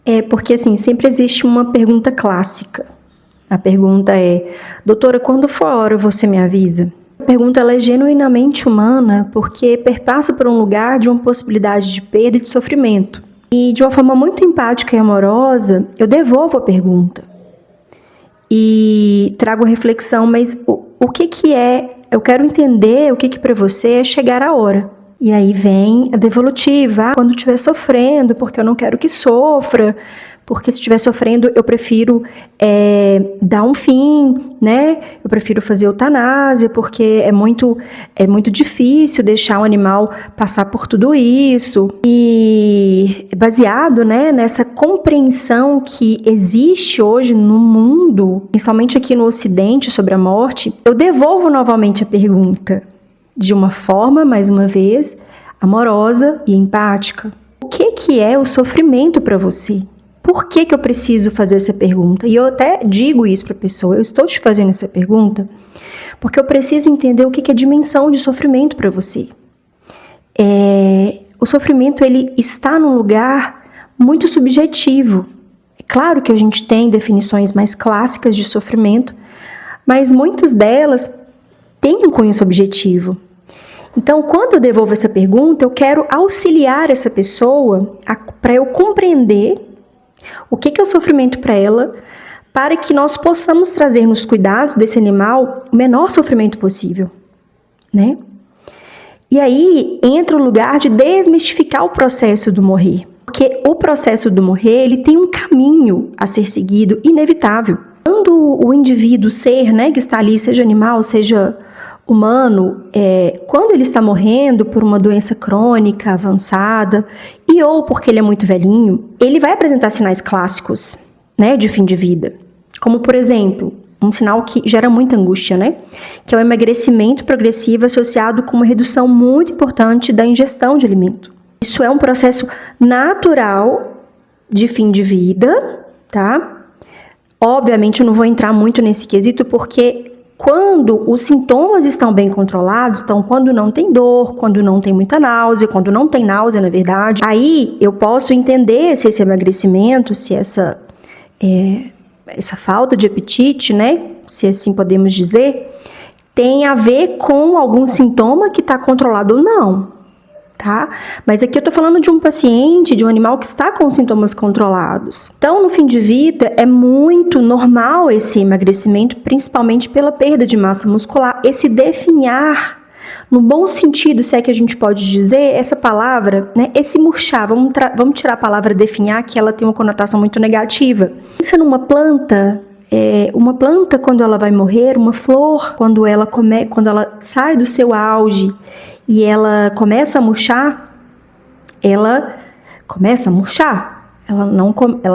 É porque, assim, sempre existe uma pergunta clássica. A pergunta é: doutora, quando for a hora você me avisa? A pergunta ela é genuinamente humana porque perpassa por um lugar de uma possibilidade de perda e de sofrimento. E de uma forma muito empática e amorosa, eu devolvo a pergunta. E trago reflexão, mas o que é? Eu quero entender o que para você é chegar a hora. E aí vem a devolutiva, quando estiver sofrendo, porque eu não quero que sofra, porque se estiver sofrendo eu prefiro dar um fim, né? Eu prefiro fazer eutanásia, porque é muito difícil deixar o animal passar por tudo isso. E baseado, né, nessa compreensão que existe hoje no mundo, principalmente aqui no Ocidente, sobre a morte, eu devolvo novamente a pergunta, de uma forma, mais uma vez, amorosa e empática. O que é o sofrimento para você? Por que eu preciso fazer essa pergunta? E eu até digo isso para a pessoa, eu estou te fazendo essa pergunta porque eu preciso entender o que é dimensão de sofrimento para você. O sofrimento ele está num lugar muito subjetivo. É claro que a gente tem definições mais clássicas de sofrimento, mas muitas delas têm um cunho subjetivo. Então, quando eu devolvo essa pergunta, eu quero auxiliar essa pessoa para eu compreender o que é o sofrimento para ela, para que nós possamos trazer nos cuidados desse animal o menor sofrimento possível, né? E aí entra o lugar de desmistificar o processo do morrer, porque o processo do morrer ele tem um caminho a ser seguido inevitável. Quando o indivíduo, ser, né, que está ali, seja animal, seja humano, quando ele está morrendo por uma doença crônica avançada e ou porque ele é muito velhinho, ele vai apresentar sinais clássicos, né, de fim de vida, como por exemplo, um sinal que gera muita angústia, né, que é o emagrecimento progressivo associado com uma redução muito importante da ingestão de alimento. Isso é um processo natural de fim de vida, tá? Obviamente eu não vou entrar muito nesse quesito porque quando os sintomas estão bem controlados, então quando não tem dor, quando não tem muita náusea, quando não tem náusea, na verdade, aí eu posso entender se esse emagrecimento, se essa falta de apetite, né, se assim podemos dizer, tem a ver com algum sintoma que está controlado ou não, tá? Mas aqui eu tô falando de um paciente, de um animal que está com sintomas controlados. Então, no fim de vida, é muito normal esse emagrecimento, principalmente pela perda de massa muscular, esse definhar, no bom sentido, se é que a gente pode dizer, essa palavra, né, esse murchar, vamos tirar a palavra definhar, que ela tem uma conotação muito negativa. Pensa numa planta, uma planta quando ela vai morrer, uma flor, quando ela sai do seu auge, e ela começa a murchar, ela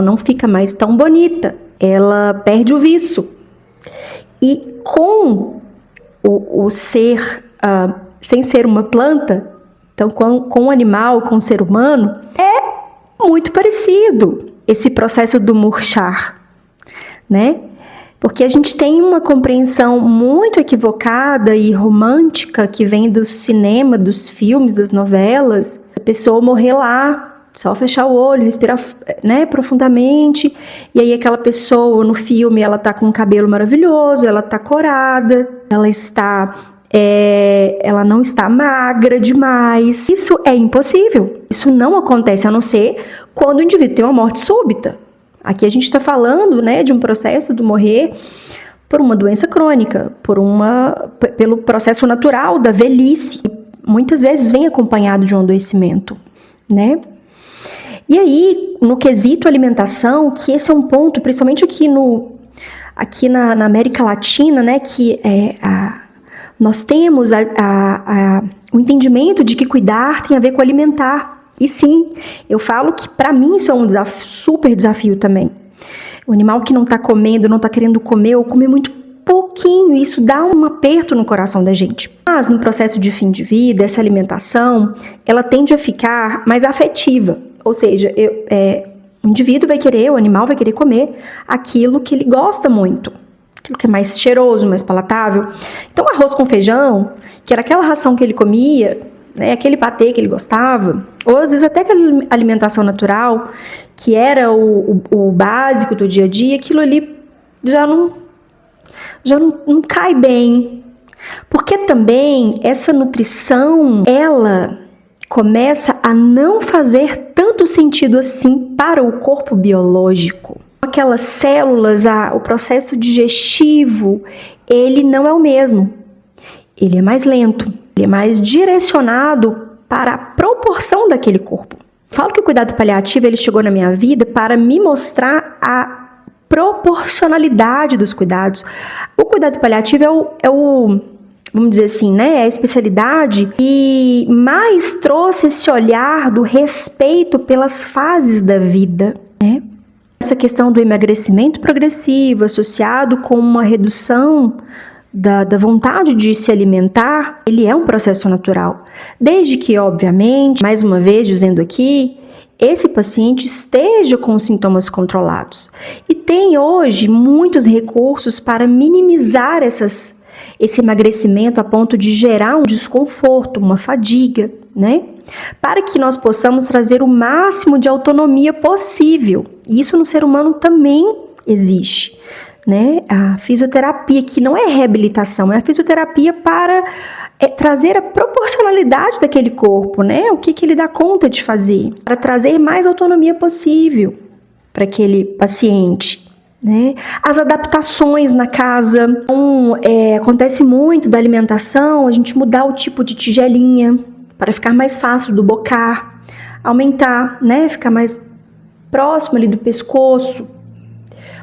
não fica mais tão bonita, ela perde o viço. E com o ser, sem ser uma planta, então com o animal, com o ser humano, é muito parecido esse processo do murchar, né? Porque a gente tem uma compreensão muito equivocada e romântica que vem do cinema, dos filmes, das novelas. A pessoa morrer lá, só fechar o olho, respirar, né, profundamente. E aí aquela pessoa no filme, ela tá com um cabelo maravilhoso, ela tá corada, ela não está magra demais. Isso é impossível. Isso não acontece a não ser quando o indivíduo tem uma morte súbita. Aqui a gente está falando, né, de um processo do morrer por uma doença crônica, pelo processo natural da velhice. Muitas vezes vem acompanhado de um adoecimento, né? E aí, no quesito alimentação, que esse é um ponto, principalmente aqui na América Latina, né, que nós temos o entendimento de que cuidar tem a ver com alimentar. E sim, eu falo que para mim isso é um super desafio também. O animal que não está comendo, não está querendo comer ou comer muito pouquinho, isso dá um aperto no coração da gente. Mas no processo de fim de vida, essa alimentação, ela tende a ficar mais afetiva. Ou seja, o indivíduo vai querer, o animal vai querer comer aquilo que ele gosta muito, aquilo que é mais cheiroso, mais palatável. Então, arroz com feijão, que era aquela ração que ele comia, né, aquele patê que ele gostava, ou às vezes até aquela alimentação natural, que era o básico do dia a dia, aquilo ali já não cai bem. Porque também essa nutrição, ela começa a não fazer tanto sentido assim para o corpo biológico. Aquelas células, o processo digestivo, ele não é o mesmo. Ele é mais lento, ele é mais direcionado para a proporção daquele corpo. Falo que o cuidado paliativo ele chegou na minha vida para me mostrar a proporcionalidade dos cuidados. O cuidado paliativo vamos dizer assim, né, é a especialidade que mais trouxe esse olhar do respeito pelas fases da vida, né? Essa questão do emagrecimento progressivo associado com uma redução da vontade de se alimentar, ele é um processo natural. Desde que, obviamente, mais uma vez dizendo aqui, esse paciente esteja com os sintomas controlados. E tem hoje muitos recursos para minimizar esse emagrecimento a ponto de gerar um desconforto, uma fadiga, né? Para que nós possamos trazer o máximo de autonomia possível. E isso no ser humano também existe, né? A fisioterapia, que não é reabilitação, é a fisioterapia para trazer a proporcionalidade daquele corpo, né? O que ele dá conta de fazer, para trazer mais autonomia possível para aquele paciente. Né? As adaptações na casa, então, acontece muito da alimentação, a gente mudar o tipo de tigelinha para ficar mais fácil do bocar, aumentar, né? Ficar mais próximo ali do pescoço,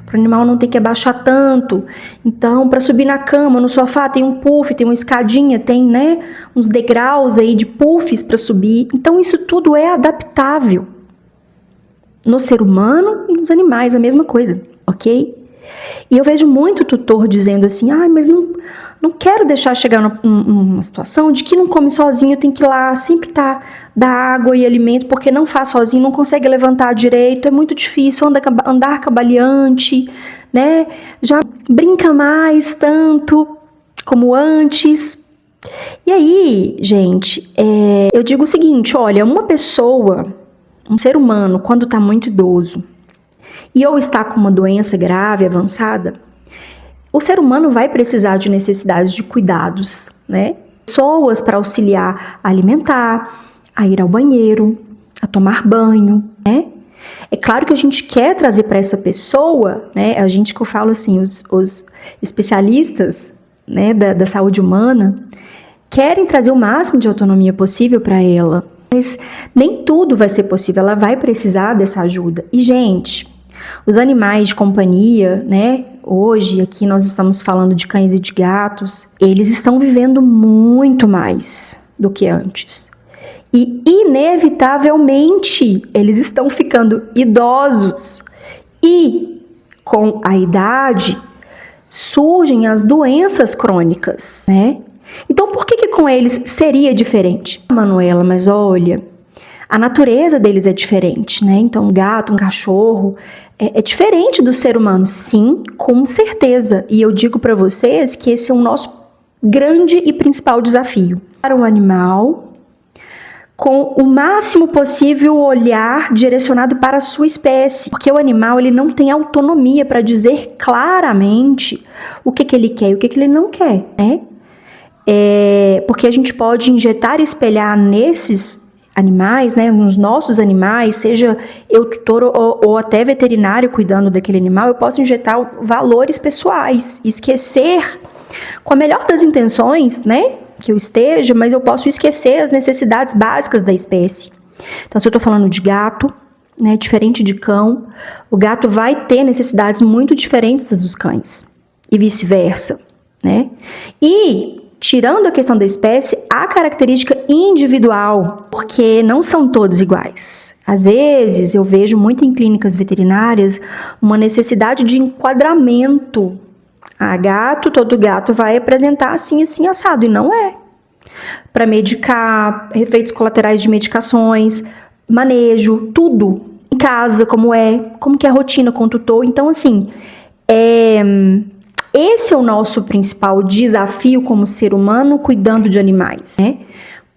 para o animal não ter que abaixar tanto. Então, para subir na cama, no sofá, tem um puff, tem uma escadinha, tem, né, uns degraus aí de puffs para subir. Então, isso tudo é adaptável no ser humano e nos animais, a mesma coisa. Ok? E eu vejo muito tutor dizendo assim, mas não quero deixar chegar numa situação de que não come sozinho, tem que ir lá, sempre dar água e alimento, porque não faz sozinho, não consegue levantar direito, é muito difícil, andar cambaleante, né? Já brinca mais tanto como antes. E aí, gente, eu digo o seguinte, olha, uma pessoa, um ser humano, quando está muito idoso, e ou está com uma doença grave, avançada, o ser humano vai precisar de necessidades de cuidados, né? Pessoas para auxiliar a alimentar, a ir ao banheiro, a tomar banho, né? É claro que a gente quer trazer para essa pessoa, né? A gente que eu falo assim, os especialistas, né, da saúde humana, querem trazer o máximo de autonomia possível para ela. Mas nem tudo vai ser possível, ela vai precisar dessa ajuda. E, gente, os animais de companhia, né? Hoje, aqui nós estamos falando de cães e de gatos, eles estão vivendo muito mais do que antes. E, inevitavelmente, eles estão ficando idosos. E, com a idade, surgem as doenças crônicas, né? Então, por que com eles seria diferente? Manuela, mas olha, a natureza deles é diferente, né? Então, um gato, um cachorro, é diferente do ser humano, sim, com certeza. E eu digo para vocês que esse é o nosso grande e principal desafio. Para um animal, com o máximo possível olhar direcionado para a sua espécie. Porque o animal ele não tem autonomia para dizer claramente o que ele quer e o que ele não quer, né? Porque a gente pode injetar e espelhar nesses animais, né, nos nossos animais, seja eu tutor ou até veterinário cuidando daquele animal, eu posso injetar valores pessoais, esquecer, com a melhor das intenções, né, que eu esteja, mas eu posso esquecer as necessidades básicas da espécie. Então, se eu estou falando de gato, né, diferente de cão, o gato vai ter necessidades muito diferentes das dos cães, e vice-versa, né, e tirando a questão da espécie, a característica individual, porque não são todos iguais. Às vezes, eu vejo muito em clínicas veterinárias uma necessidade de enquadramento. Todo gato vai apresentar assim, assim, assado, e não é. Para medicar, efeitos colaterais de medicações, manejo, tudo. Em casa, como que é a rotina com o tutor. Então, assim, esse é o nosso principal desafio como ser humano cuidando de animais, né?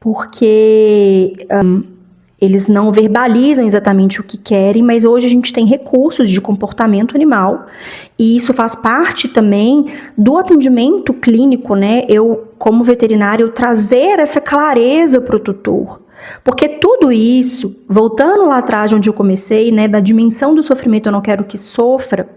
porque eles não verbalizam exatamente o que querem, mas hoje a gente tem recursos de comportamento animal e isso faz parte também do atendimento clínico, né? Eu, como veterinário, trazer essa clareza para o tutor. Porque tudo isso, voltando lá atrás onde eu comecei, né, da dimensão do sofrimento, eu não quero que sofra,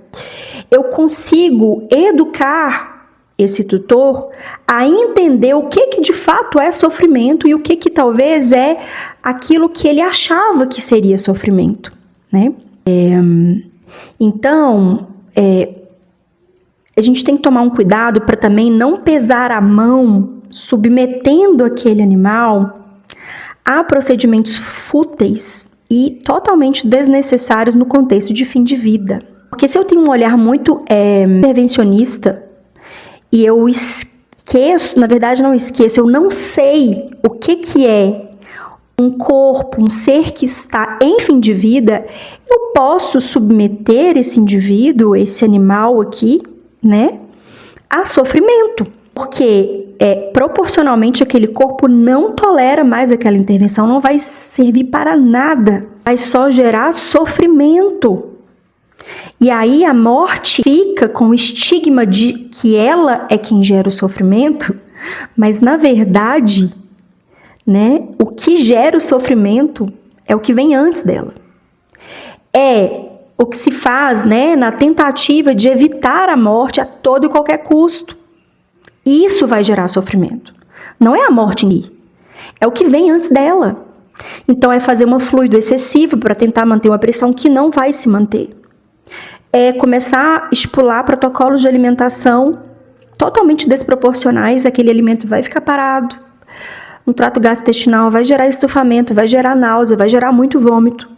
eu consigo educar esse tutor a entender o que de fato é sofrimento e o que talvez é aquilo que ele achava que seria sofrimento, né? Então, a gente tem que tomar um cuidado para também não pesar a mão submetendo aquele animal a procedimentos fúteis e totalmente desnecessários no contexto de fim de vida. Porque se eu tenho um olhar muito intervencionista e eu esqueço, na verdade não esqueço, eu não sei o que é um corpo, um ser que está em fim de vida, eu posso submeter esse indivíduo, esse animal aqui, né, a sofrimento. Porque proporcionalmente aquele corpo não tolera mais aquela intervenção, não vai servir para nada, vai só gerar sofrimento. E aí a morte fica com o estigma de que ela é quem gera o sofrimento, mas na verdade, né, o que gera o sofrimento é o que vem antes dela. É o que se faz, né, na tentativa de evitar a morte a todo e qualquer custo. Isso vai gerar sofrimento. Não é a morte em si, é o que vem antes dela. Então é fazer um fluido excessivo para tentar manter uma pressão que não vai se manter. É começar a estipular protocolos de alimentação totalmente desproporcionais, aquele alimento vai ficar parado, no trato gastrointestinal vai gerar estufamento, vai gerar náusea, vai gerar muito vômito.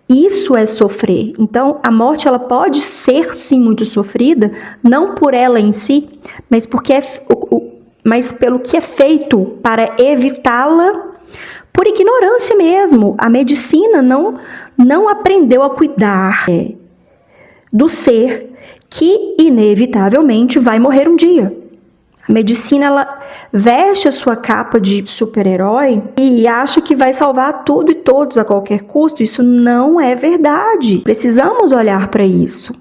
Isso é sofrer. Então, a morte ela pode ser sim muito sofrida, não por ela em si, mas mas pelo que é feito para evitá-la por ignorância mesmo. A medicina não aprendeu a cuidar do ser que inevitavelmente vai morrer um dia. A medicina ela veste a sua capa de super-herói e acha que vai salvar tudo e todos a qualquer custo. Isso não é verdade. Precisamos olhar para isso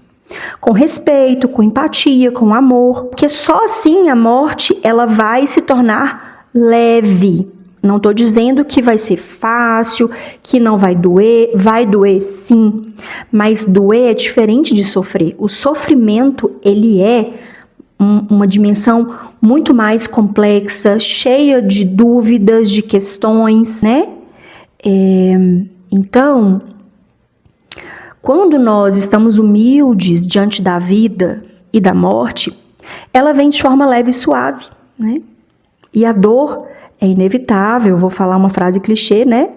com respeito, com empatia, com amor, porque só assim a morte ela vai se tornar leve. Não estou dizendo que vai ser fácil, que não vai doer sim, mas doer é diferente de sofrer. O sofrimento ele é uma dimensão muito mais complexa, cheia de dúvidas, de questões, né? Então, quando nós estamos humildes diante da vida e da morte, ela vem de forma leve e suave, né? E a dor é inevitável, vou falar uma frase clichê, né?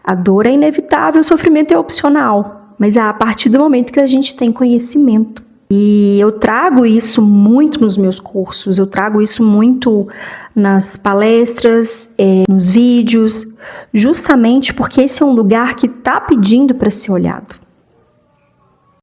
A dor é inevitável, o sofrimento é opcional, mas é a partir do momento que a gente tem conhecimento. E eu trago isso muito nos meus cursos, eu trago isso muito nas palestras, nos vídeos, justamente porque esse é um lugar que está pedindo para ser olhado.